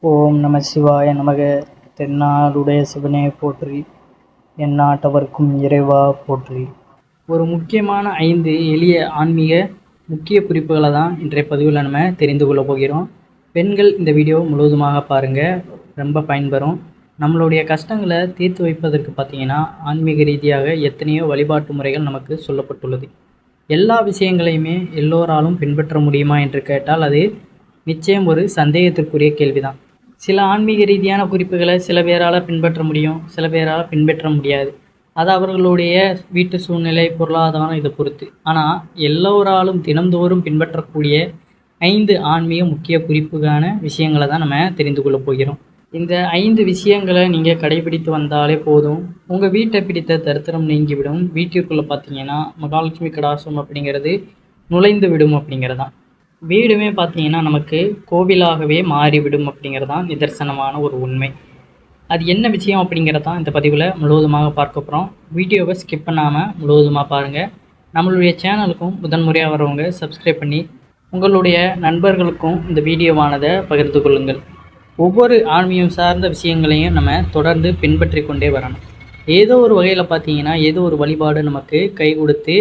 ஓம் நம சிவாய நமக. தென்னாடுடைய சிவனே போற்றி, எந்நாட்டவர்க்கும் இறைவா போற்றி. ஒரு முக்கியமான 5 எளிய ஆன்மீக முக்கிய குறிப்புகளை தான் இன்றைய பதிவில் நம்ம தெரிந்து கொள்ள போகிறோம். பெண்கள் இந்த வீடியோ முழுவதுமாக பாருங்கள், ரொம்ப பயன்பெறும். நம்மளுடைய கஷ்டங்களை தீர்த்து வைப்பதற்கு பார்த்திங்கன்னா ஆன்மீக ரீதியாக எத்தனையோ வழிபாட்டு முறைகள் நமக்கு சொல்லப்பட்டுள்ளது. எல்லா விஷயங்களையுமே எல்லோராலும் பின்பற்ற முடியுமா என்று கேட்டால் அது நிச்சயம் ஒரு சந்தேகத்திற்குரிய கேள்விதான். சில ஆன்மீக ரீதியான குறிப்புகளை சில பேரால் பின்பற்ற முடியும், சில பேரால் பின்பற்ற முடியாது. அது அவர்களுடைய வீட்டு சூழ்நிலை, பொருளாதாரம் இதை பொறுத்து. ஆனால் எல்லோராலும் தினந்தோறும் பின்பற்றக்கூடிய 5 ஆன்மீக முக்கிய குறிப்புக்கான விஷயங்களை தான் நம்ம தெரிந்து கொள்ள போகிறோம். இந்த 5 விஷயங்களை நீங்கள் கடைபிடித்து வந்தாலே போதும், உங்கள் வீட்டை பிடித்த தரித்திரம் நீங்கிவிடும். வீட்டிற்குள்ளே பார்த்தீங்கன்னா மகாலட்சுமி கடாட்சம் அப்படிங்கிறது நுழைந்து விடும் அப்படிங்கிறதான். வீடுமே பார்த்தீங்கன்னா நமக்கு கோவிலாகவே மாறிவிடும் அப்படிங்கிறதான் நிதர்சனமான ஒரு உண்மை. அது என்ன விஷயம் அப்படிங்கிறதான் இந்த பதிவில் முழுவதுமாக பார்க்க போகிறோம். வீடியோவை ஸ்கிப் பண்ணாமல் முழுவதுமாக பாருங்கள். நம்மளுடைய சேனலுக்கும் முதன்முறையாக வரவங்க சப்ஸ்கிரைப் பண்ணி உங்களுடைய நண்பர்களுக்கும் இந்த வீடியோவானதை பகிர்ந்து கொள்ளுங்கள். ஒவ்வொரு ஆன்மீகம் சார்ந்த விஷயங்களையும் நம்ம தொடர்ந்து பின்பற்றி கொண்டே வரணும். ஏதோ ஒரு வகையில் பார்த்தீங்கன்னா ஏதோ ஒரு வழிபாடு நமக்கு கை கொடுத்து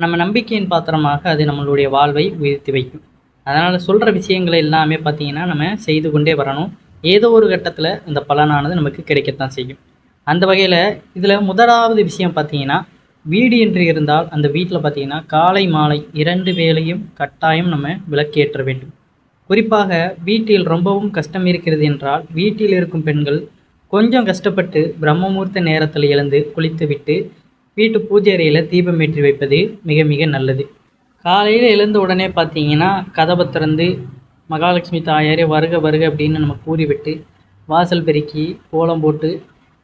நம்ம நம்பிக்கையின் பாத்திரமாக அது நம்மளுடைய வாழ்வை உயர்த்தி வைக்கும். அதனால் சொல்கிற விஷயங்களை எல்லாமே பார்த்திங்கன்னா நம்ம செய்து கொண்டே வரணும். ஏதோ ஒரு கட்டத்தில் இந்த பலனானது நமக்கு கிடைக்கத்தான் செய்யும். அந்த வகையில் இதில் முதலாவது விஷயம் பார்த்திங்கன்னா, வீடு என்று இருந்தால் அந்த வீட்டில் பார்த்திங்கன்னா காலை மாலை 2 வேளையும் கட்டாயம் நம்ம விளக்கேற்ற வேண்டும். குறிப்பாக வீட்டில் ரொம்பவும் கஷ்டம் இருக்கிறது என்றால் வீட்டில் இருக்கும் பெண்கள் கொஞ்சம் கஷ்டப்பட்டு பிரம்மமுகூர்த்த நேரத்தில் எழுந்து குளித்து விட்டு வீட்டு பூஜை அறையில் தீபம் ஏற்றி வைப்பது மிக மிக நல்லது. காலையில் எழுந்த உடனே பார்த்தீங்கன்னா கதவை திறந்து மகாலட்சுமி தாயாரே வருக வருக அப்படின்னு நம்ம கூறிவிட்டு வாசல் பெருக்கி கோலம் போட்டு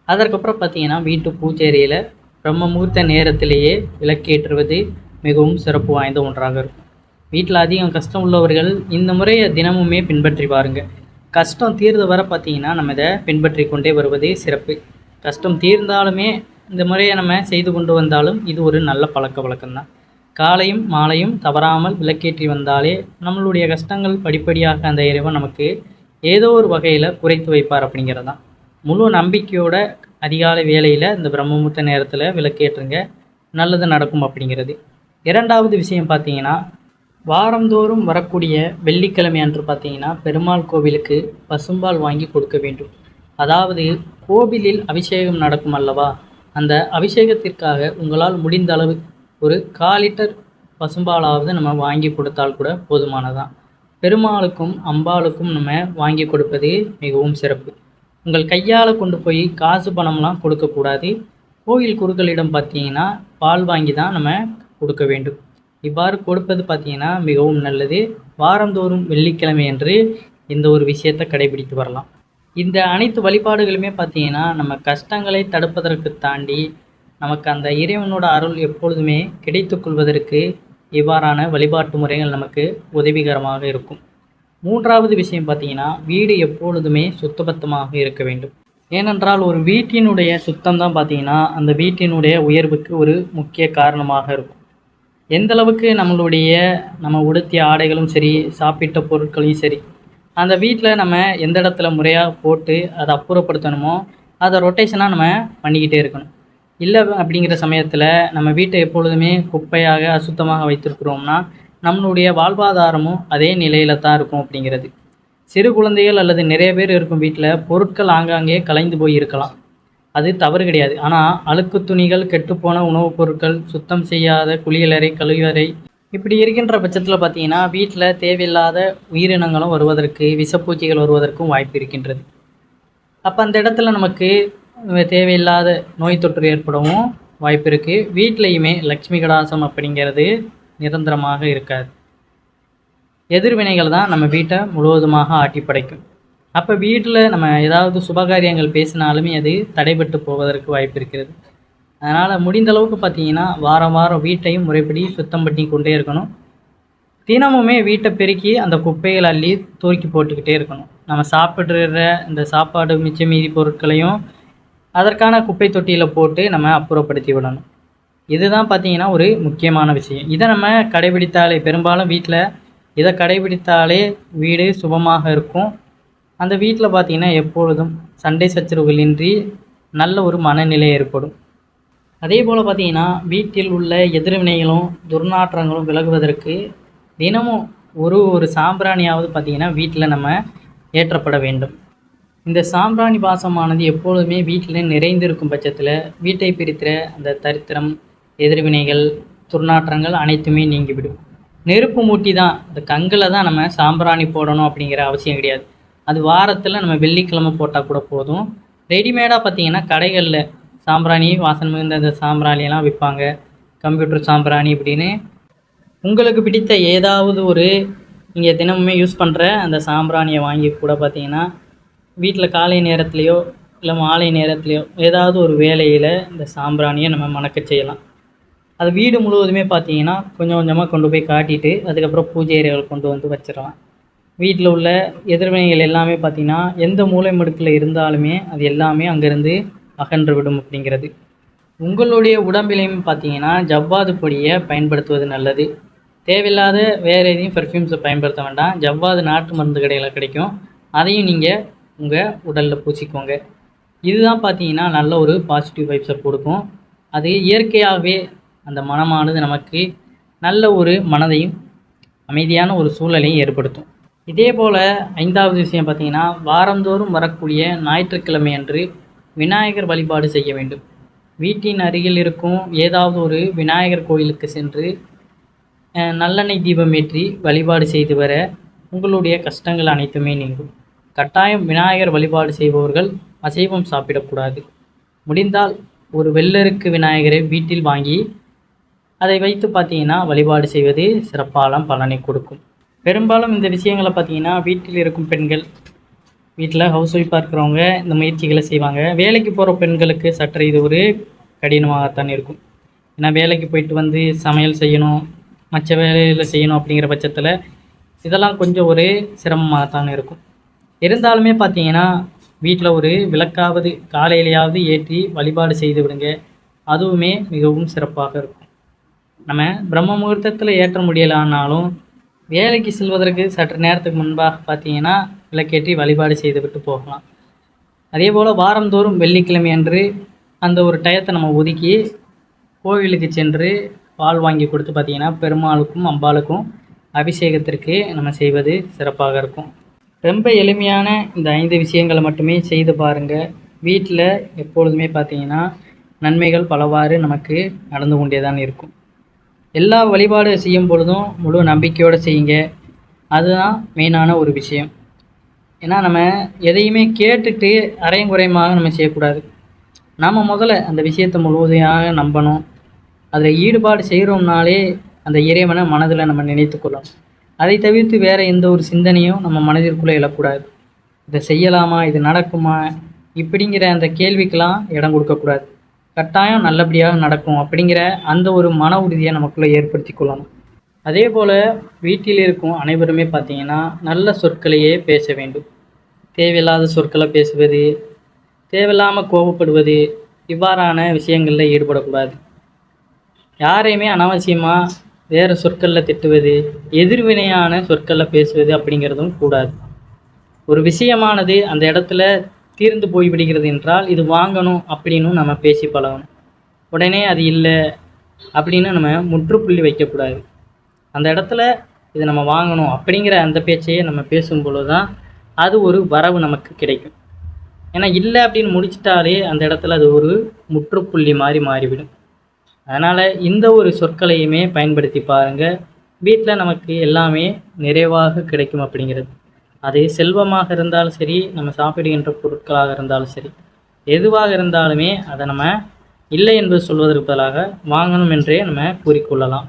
அதற்கப்புறம் பார்த்தீங்கன்னா வீட்டு பூஜை அறையில் பிரம்ம முகூர்த்த நேரத்திலேயே விளக்கேற்றுவது மிகவும் சிறப்பு வாய்ந்த ஒன்றாக இருக்கும். வீட்டில் அதிகம் கஷ்டம் உள்ளவர்கள் இந்த முறையை தினமுமே பின்பற்றி பாருங்க. கஷ்டம் தீர்ந்த வர பார்த்தீங்கன்னா நம்ம இதை பின்பற்றி கொண்டே வருவதே சிறப்பு. கஷ்டம் தீர்ந்தாலுமே இந்த முறையை நம்ம செய்து கொண்டு வந்தாலும் இது ஒரு நல்ல பழக்க வழக்கம்தான். காலையும் மாலையும் தவறாமல் விளக்கேற்றி வந்தாலே நம்மளுடைய கஷ்டங்கள் படிப்படியாக அந்த இறைவன் நமக்கு ஏதோ ஒரு வகையில் குறைத்து வைப்பார் அப்படிங்கிறதான். முழு நம்பிக்கையோட அதிகாலை வேளையில் இந்த பிரம்மமுகூர்த்த நேரத்தில் விளக்கேற்றுங்க, நல்லது நடக்கும் அப்படிங்கிறது. 2வது விஷயம் பார்த்தீங்கன்னா, வாரந்தோறும் வரக்கூடிய வெள்ளிக்கிழமை அன்று பார்த்தீங்கன்னா பெருமாள் கோவிலுக்கு பசும்பால் வாங்கி கொடுக்க வேண்டும். அதாவது கோவிலில் அபிஷேகம் நடக்கும் அல்லவா, அந்த அபிஷேகத்திற்காக உங்களால் முடிந்த அளவு ஒரு 1/4 லிட்டர் பசும்பாலாவது நம்ம வாங்கி கொடுத்தால் கூட போதுமானதான். பெருமாளுக்கும் அம்பாளுக்கும் நம்ம வாங்கி கொடுப்பது மிகவும் சிறப்பு. உங்கள் கையால் கொண்டு போய் காசு பணம்லாம் கொடுக்கக்கூடாது. கோயில் குருக்களிடம் பார்த்தீங்கன்னா பால் வாங்கி தான் நம்ம கொடுக்க வேண்டும். இவ்வாறு கொடுப்பது பார்த்தீங்கன்னா மிகவும் நல்லது. வாரந்தோறும் வெள்ளிக்கிழமை என்று இந்த ஒரு விஷயத்தை கடைபிடித்து வரலாம். இந்த அனைத்து வழிபாடுகளுமே பார்த்தீங்கன்னா நம்ம கஷ்டங்களை தடுப்பதற்கு தாண்டி நமக்கு அந்த இறைவனோட அருள் எப்பொழுதுமே கிடைத்து கொள்வதற்கு இவ்வாறான வழிபாட்டு முறைகள் நமக்கு உதவிகரமாக இருக்கும். 3வது விஷயம் பார்த்தீங்கன்னா, வீடு எப்பொழுதுமே சுத்தபத்தமாக இருக்க வேண்டும். ஏனென்றால் ஒரு வீட்டினுடைய சுத்தம் தான் பார்த்தீங்கன்னா அந்த வீட்டினுடைய உயர்வுக்கு ஒரு முக்கிய காரணமாக இருக்கும். எந்த அளவுக்கு நம்ம உடுத்திய ஆடைகளும் சரி, சாப்பிட்ட பொருட்களையும் சரி, அந்த வீட்டில் நம்ம எந்த இடத்துல முறையாக போட்டு அதை அப்புறப்படுத்தணுமோ அதை ரொட்டேஷனாக நம்ம பண்ணிக்கிட்டே இருக்கணும். இல்லை அப்படிங்கிற சமயத்தில் நம்ம வீட்டை எப்பொழுதுமே குப்பையாக அசுத்தமாக வைத்திருக்கிறோம்னா நம்மளுடைய வாழ்வாதாரமும் அதே நிலையில் தான் இருக்கும் அப்படிங்கிறது. சிறு குழந்தைகள் அல்லது நிறைய பேர் இருக்கும் வீட்டில் பொருட்கள் ஆங்காங்கே கலைந்து போய் இருக்கலாம், அது தவறு கிடையாது. ஆனால் அழுக்கு துணிகள், கெட்டுப்போன உணவுப் பொருட்கள், சுத்தம் செய்யாத குளியலறை, கழிவறை இப்படி இருக்கின்ற பட்சத்தில் பார்த்திங்கன்னா வீட்டில் தேவையில்லாத உயிரினங்களும் வருவதற்கு, விஷப்பூச்சிகள் வருவதற்கும் வாய்ப்பு இருக்கின்றது. அப்போ அந்த இடத்துல நமக்கு தேவையில்லாத நோய் தொற்று ஏற்படவும் வாய்ப்பு இருக்குது. வீட்லேயுமே லக்ஷ்மி கடாசம் அப்படிங்கிறது நிரந்தரமாக இருக்காது. எதிர்வினைகள் தான் நம்ம வீட்டை முழுவதுமாக ஆட்டி படைக்கும். அப்போ வீட்டில் நம்ம ஏதாவது சுபகாரியங்கள் பேசினாலுமே அது தடைபட்டு போவதற்கு வாய்ப்பு இருக்கிறது. அதனால் முடிந்த அளவுக்கு பார்த்திங்கன்னா வாரம் வாரம் வீட்டையும் முறைப்படி சுத்தம் பண்ணி கொண்டே இருக்கணும். தினமுமே வீட்டை பெருக்கி அந்த குப்பைகளை அள்ளி தூக்கி போட்டுக்கிட்டே இருக்கணும். நம்ம சாப்பிட்ற இந்த சாப்பாடு மிச்ச மீதி பொருட்களையும் அதற்கான குப்பை தொட்டியில் போட்டு நம்ம அப்புறப்படுத்தி விடணும். இதுதான் பார்த்திங்கன்னா ஒரு முக்கியமான விஷயம். இதை நம்ம கடைபிடித்தாலே, பெரும்பாலும் வீட்டில் இதை கடைபிடித்தாலே வீடு சுபமாக இருக்கும். அந்த வீட்டில் பார்த்திங்கன்னா எப்பொழுதும் சண்டை சச்சரவுகளின்றி நல்ல ஒரு மனநிலை ஏற்படும். அதே போல் பார்த்திங்கன்னா வீட்டில் உள்ள எதிர்வினைகளும் துர்நாற்றங்களும் விலகுவதற்கு தினமும் ஒரு சாம்பிராணியாவது பார்த்திங்கன்னா வீட்டில் நம்ம ஏற்றப்பட வேண்டும். இந்த சாம்பிராணி வாசமானது எப்பொழுதுமே வீட்டில் நிறைந்திருக்கும் பட்சத்தில் வீட்டை பிரிக்கிற அந்த தரித்திரம், எதிர்வினைகள், துர்நாற்றங்கள் அனைத்துமே நீங்கிவிடும். நெருப்பு மூட்டி தான் இந்த கங்கில் தான் நம்ம சாம்பிராணி போடணும் அப்படிங்கிற அவசியம் கிடையாது. அது வாரத்தில் நம்ம வெள்ளிக்கிழமை போட்டால் கூட போதும். ரெடிமேடாக பார்த்திங்கன்னா கடைகளில் சாம்பிராணி வாசனை மிகுந்த இந்த சாம்பிராணியெல்லாம் விற்பாங்க. கம்ப்யூட்டர் சாம்பிராணி இப்படின்னு உங்களுக்கு பிடித்த ஏதாவது ஒரு நீங்கள் தினமுமே யூஸ் பண்ணுற அந்த சாம்பிராணியை வாங்கி கூட பார்த்திங்கன்னா வீட்டில் காலை நேரத்துலையோ இல்லை மாலை நேரத்துலையோ ஏதாவது ஒரு வேலையில் இந்த சாம்பிராணியை நம்ம மணக்க செய்யலாம். அது வீடு முழுவதுமே பார்த்திங்கன்னா கொஞ்சம் கொஞ்சமாக கொண்டு போய் காட்டிட்டு அதுக்கப்புறம் பூஜை அறைகள் கொண்டு வந்து வச்சிடலாம். வீட்டில் உள்ள எதிர்வினைகள் எல்லாமே பார்த்திங்கன்னா எந்த மூலை முடுக்கில் இருந்தாலுமே அது எல்லாமே அங்கேருந்து அகன்று விடும் அப்படிங்கிறது. உங்களுடைய உடம்பிலையும் பார்த்திங்கன்னா ஜவ்வாது பொடியை பயன்படுத்துவது நல்லது. தேவையில்லாத வேறு எதையும் பெர்ஃப்யூம்ஸை பயன்படுத்த வேண்டாம். ஜவ்வாது நாட்டு மருந்து கடையில் கிடைக்கும். அதையும் நீங்கள் உங்கள் உடலில் பூசிக்கோங்க. இதுதான் பார்த்திங்கன்னா நல்ல ஒரு பாசிட்டிவ் வைப்ஸை கொடுக்கும். அது இயற்கையாகவே அந்த மனமானது நமக்கு நல்ல ஒரு மனதையும் அமைதியான ஒரு சூழலையும் ஏற்படுத்தும். இதே போல் 5வது விஷயம் பார்த்திங்கன்னா வாரந்தோறும் வரக்கூடிய ஞாயிற்றுக்கிழமை அன்று விநாயகர் வழிபாடு செய்ய வேண்டும். வீட்டின் அருகில் இருக்கும் ஏதாவது ஒரு விநாயகர் கோயிலுக்கு சென்று நல்லெண்ணெய் தீபம் ஏற்றி வழிபாடு செய்து வர உங்களுடைய கஷ்டங்கள் அனைத்துமே நீங்கும். கட்டாயம் விநாயகர் வழிபாடு செய்பவர்கள் அசைவம் சாப்பிடக்கூடாது. முடிந்தால் ஒரு வெள்ளருக்கு விநாயகரை வீட்டில் வாங்கி அதை வைத்து பார்த்திங்கன்னா வழிபாடு செய்வது சிறப்பான பலனை கொடுக்கும். பெரும்பாலும் இந்த விஷயங்களை பார்த்திங்கன்னா வீட்டில் இருக்கும் பெண்கள், வீட்டில் ஹவுஸ் ஒய்ஃபாக இருக்கிறவங்க இந்த முயற்சிகளை செய்வாங்க. வேலைக்கு போகிற பெண்களுக்கு சற்று இது ஒரு கடினமாகத்தான் இருக்கும். ஏன்னா வேலைக்கு போயிட்டு வந்து சமையல் செய்யணும், மற்ற வேலையில் செய்யணும் அப்படிங்கிற பட்சத்தில் இதெல்லாம் கொஞ்சம் ஒரு சிரமமாகத்தான் இருக்கும். இருந்தாலுமே பார்த்திங்கன்னா வீட்டில் ஒரு விளக்காவது காலையிலையாவது ஏற்றி வழிபாடு செய்து விடுங்க. அதுவுமே மிகவும் சிறப்பாக இருக்கும். நம்ம பிரம்ம முகூர்த்தத்தில் ஏற்ற முடியலான்னாலும் வேலைக்கு செல்வதற்கு சற்று நேரத்துக்கு முன்பாக பார்த்திங்கன்னா விளக்கேற்றி வழிபாடு செய்து விட்டு போகலாம். அதே போல் வாரந்தோறும் வெள்ளிக்கிழமை அன்று அந்த ஒரு டயத்தை நம்ம ஒதுக்கி கோவிலுக்கு சென்று பால் வாங்கி கொடுத்து பார்த்திங்கன்னா பெருமாளுக்கும் அம்பாளுக்கும் அபிஷேகத்திற்கு நம்ம செய்வது சிறப்பாக இருக்கும். ரொம்ப எளிமையான இந்த 5 விஷயங்களை மட்டுமே செய்து பாருங்கள். வீட்டில் எப்பொழுதுமே பார்த்திங்கன்னா நன்மைகள் பலவாறு நமக்கு நடந்து கொண்டே தான் இருக்கும். எல்லா வழிபாடு செய்யும் பொழுதும் முழு நம்பிக்கையோடு செய்யுங்க. அதுதான் மெயினான ஒரு விஷயம். ஏன்னா நம்ம எதையுமே கேட்டுட்டு அரையும் குறையுமாக நம்ம செய்யக்கூடாது. நாம் முதல்ல அந்த விஷயத்தை முழுவதையாக நம்பணும். அதில் ஈடுபாடு செய்கிறோம்னாலே அந்த இறைவனை மனதில் நம்ம நினைத்து கொள்ளணும். அதை தவிர்த்து வேறு எந்த ஒரு சிந்தனையும் நம்ம மனதிற்குள்ளே எழக்கூடாது. இதை செய்யலாமா, இது நடக்குமா இப்படிங்கிற அந்த கேள்விக்கெல்லாம் இடம் கொடுக்கக்கூடாது. கட்டாயம் நல்லபடியாக நடக்கும் அப்படிங்கிற அந்த ஒரு மன உறுதியை நமக்குள்ளே ஏற்படுத்தி கொள்ளணும். அதே போல் வீட்டில் இருக்கும் அனைவருமே பார்த்திங்கன்னா நல்ல சொற்களையே பேச வேண்டும். தேவையில்லாத சொற்களை பேசுவது, தேவையில்லாமல் கோபப்படுவது, இவ்வாறான விஷயங்களில் ஈடுபடக்கூடாது. யாரையுமே அனாவசியமாக வேறு சொற்களில் திட்டுவது, எதிர்வினையான சொற்களில் பேசுவது அப்படிங்கிறதும் கூடாது. ஒரு விஷயமானது அந்த இடத்துல தீர்ந்து போய்விடுகிறது என்றால் இது வாங்கணும் அப்படின்னு நம்ம பேசி பழகணும். உடனே அது இல்லை அப்படின்னு நம்ம முற்றுப்புள்ளி வைக்கக்கூடாது. அந்த இடத்துல இது நம்ம வாங்கணும் அப்படிங்கிற அந்த பேச்சையே நம்ம பேசும்பொழுது தான் அது ஒரு வரவு நமக்கு கிடைக்கும். ஏன்னா இல்லை அப்படின்னு முடிச்சிட்டாலே அந்த இடத்துல அது ஒரு முற்றுப்புள்ளி மாதிரி மாறிவிடும். அதனால் இந்த ஒரு சொற்களையுமே பயன்படுத்தி பாருங்கள். வீட்டில் நமக்கு எல்லாமே நிறைவாக கிடைக்கும் அப்படிங்கிறது. அது செல்வமாக இருந்தாலும் சரி, நம்ம சாப்பிடுகின்ற பொருட்களாக இருந்தாலும் சரி, எதுவாக இருந்தாலுமே அதை நம்ம இல்லை என்பது சொல்வதற்கு பதிலாக வாங்கணும் என்றே நம்ம கூறிக்கொள்ளலாம்.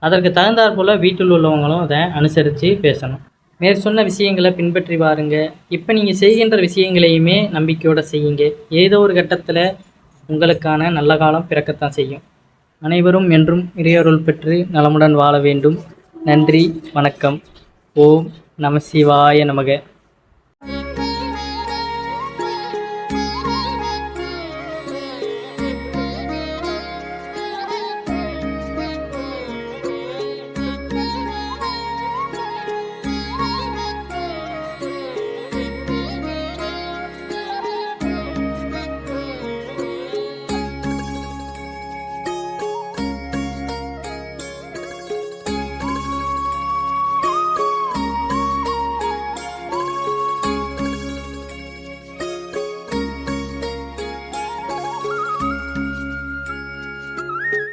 அதற்கு தகுந்தாற்போல் வீட்டில் உள்ளவங்களும் அதை அனுசரித்து பேசணும். மேற்சொன்ன விஷயங்களை பின்பற்றி பாருங்கள். இப்போ நீங்கள் செய்கின்ற விஷயங்களையுமே நம்பிக்கையோடு செய்யுங்க. ஏதோ ஒரு கட்டத்தில் உங்களுக்கான நல்ல காலம் பிறக்கத்தான் செய்யும். அனைவரும் என்றும் இறையருள் பெற்று நலமுடன் வாழ வேண்டும். நன்றி, வணக்கம். ஓம் நம சிவாய நமக.